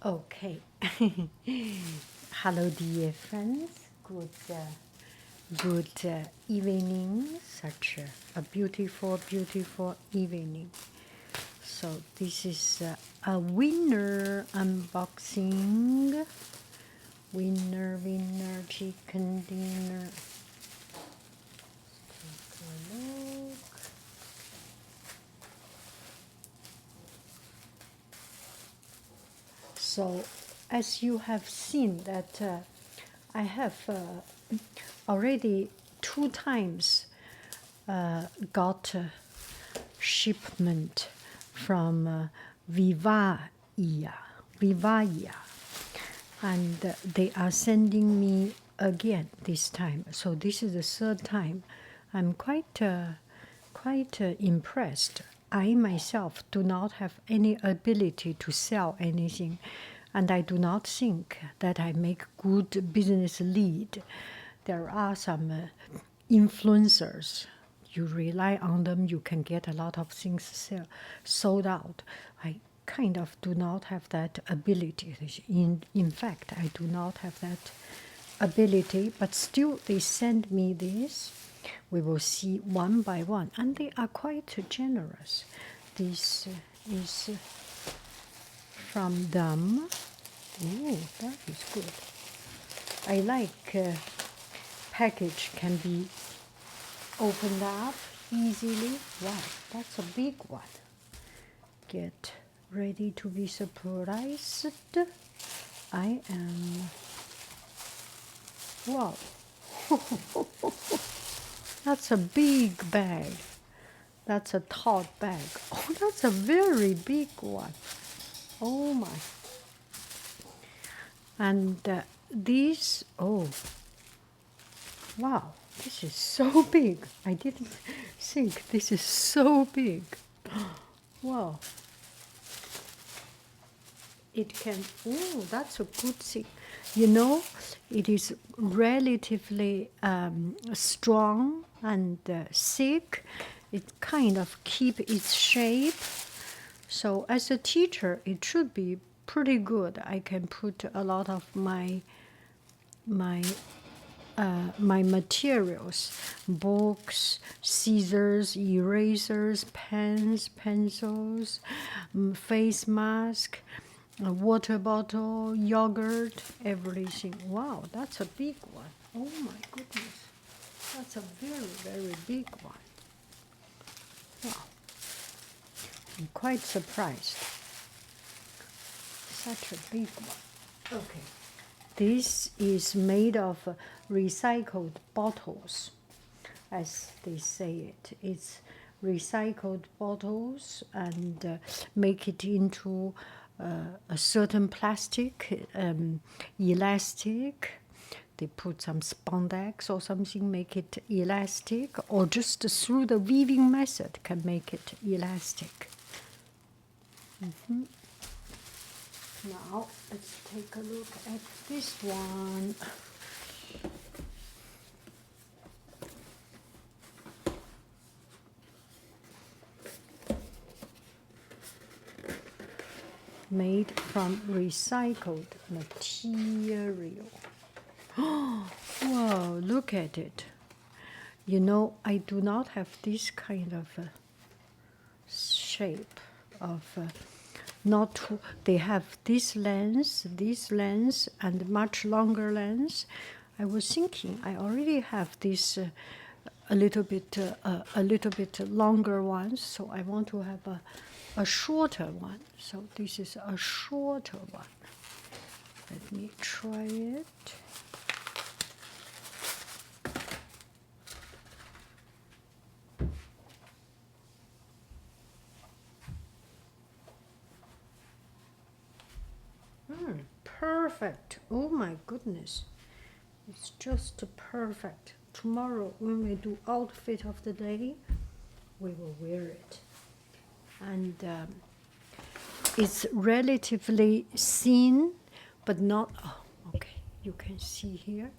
Okay. Hello, dear friends. Good evening. Such a beautiful, beautiful evening. So this is a winner unboxing. Winner chicken dinner. Take a look. So, as you have seen that I have already 2 times got shipment from Vivaia, and they are sending me again this time. So this is the 3rd time. I'm quite impressed. I myself do not have any ability to sell anything, and I do not think that I make good business lead. There are some influencers. You rely on them, you can get a lot of things sold out. I kind of do not have that ability. In fact, I do not have that ability, but still they send me this. We will see one by one, and they are quite generous. This is from them. Oh, that is good. I like package can be opened up easily. Wow, that's a big one. Get ready to be surprised. I am. Wow. That's a big bag. That's a tote bag. Oh, that's a very big one. Oh my. And these, oh, wow, this is so big. I didn't think this is so big. Wow. It can, oh, that's a good thing. You know, it is relatively strong and thick. It kind of keep its shape. So as a teacher, it should be pretty good. I can put a lot of my materials, books, scissors, erasers, pens, pencils, face mask, a water bottle, yogurt, everything. Wow, that's a big one. Oh my goodness. That's a very, very big one. Wow. I'm quite surprised. Such a big one. Okay. This is made of recycled bottles, as they say it. It's recycled bottles and make it into a certain plastic, elastic. They put some spandex or something, make it elastic, or just through the weaving method can make it elastic. Now let's take a look at this one. Made from recycled material. Wow, look at it. You know, I do not have this kind of shape of not too, they have this length, and much longer length. I was thinking I already have this a little bit longer ones, so I want to have a shorter one. So this is a shorter one. Let me try it. Perfect. Oh my goodness. It's just perfect. Tomorrow when we do outfit of the day, we will wear it. And it's relatively thin, but not, oh, okay, you can see here.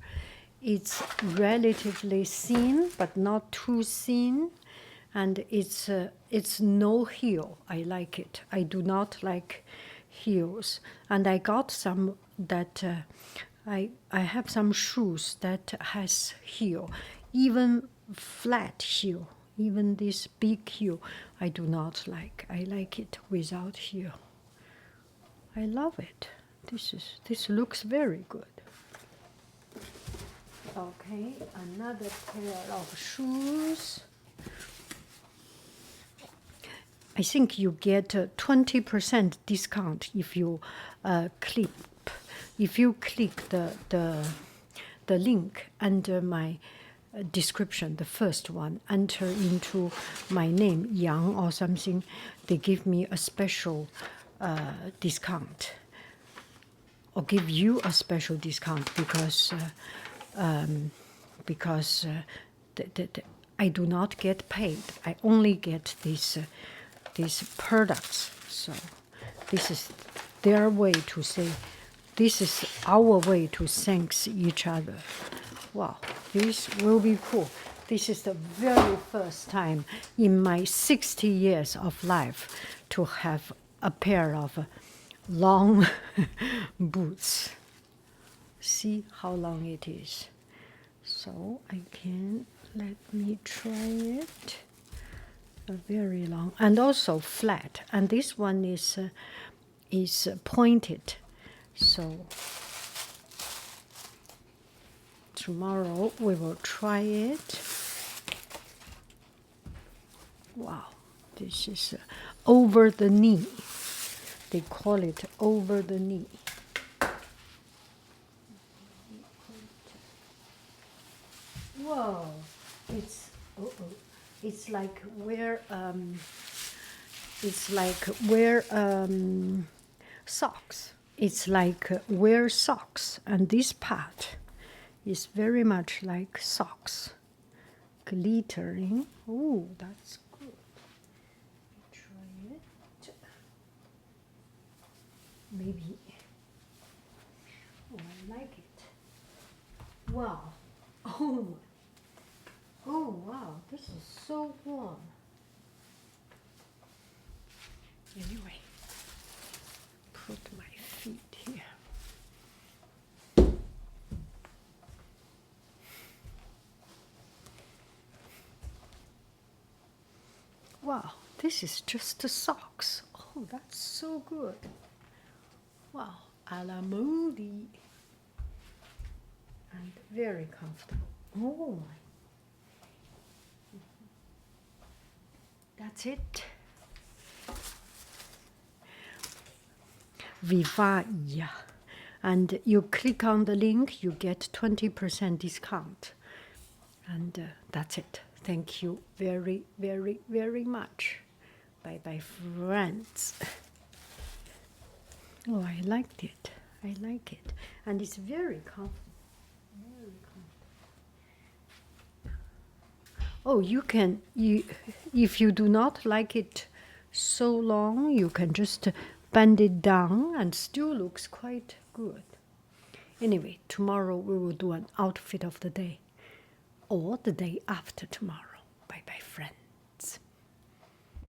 It's relatively thin, but not too thin. And it's no heel. I like it. I do not like heels, and I got some that I have some shoes that has heel, even flat heel, even this big heel I do not like. I like it without heel. I love it. This looks very good. Okay, another pair of shoes. I think you get a 20% discount if you if you click the link under my description, the first one, enter into my name, Yang or something, they give me a special discount, or give you a special discount because I do not get paid. I only get these products. So this is their way to say, this is our way to thank each other. Wow, this will be cool. This is the very first time in my 60 years of life to have a pair of long boots. See how long it is. So let me try it. Very long and also flat. And this one is pointed. So tomorrow we will try it. Wow, this is over the knee. They call it over the knee. Whoa, it's like wear socks. It's like wear socks, and this part is very much like socks, glittering. Oh, that's good. Try it. Maybe. Oh, I like it. Wow. Oh. Oh wow, this is so warm. Anyway, put my feet here. Wow, this is just the socks. Oh, that's so good. Wow, a la Moody. And very comfortable. Oh my. That's it. Vivaia. And you click on the link, you get 20% discount. And that's it. Thank you very, very, very much. Bye-bye, friends. Oh, I liked it. I like it. And it's very comfortable. Very comfortable. Oh, you can, if you do not like it so long, you can just bend it down and still looks quite good. Anyway, tomorrow we will do an outfit of the day, or the day after tomorrow. Bye-bye, friends.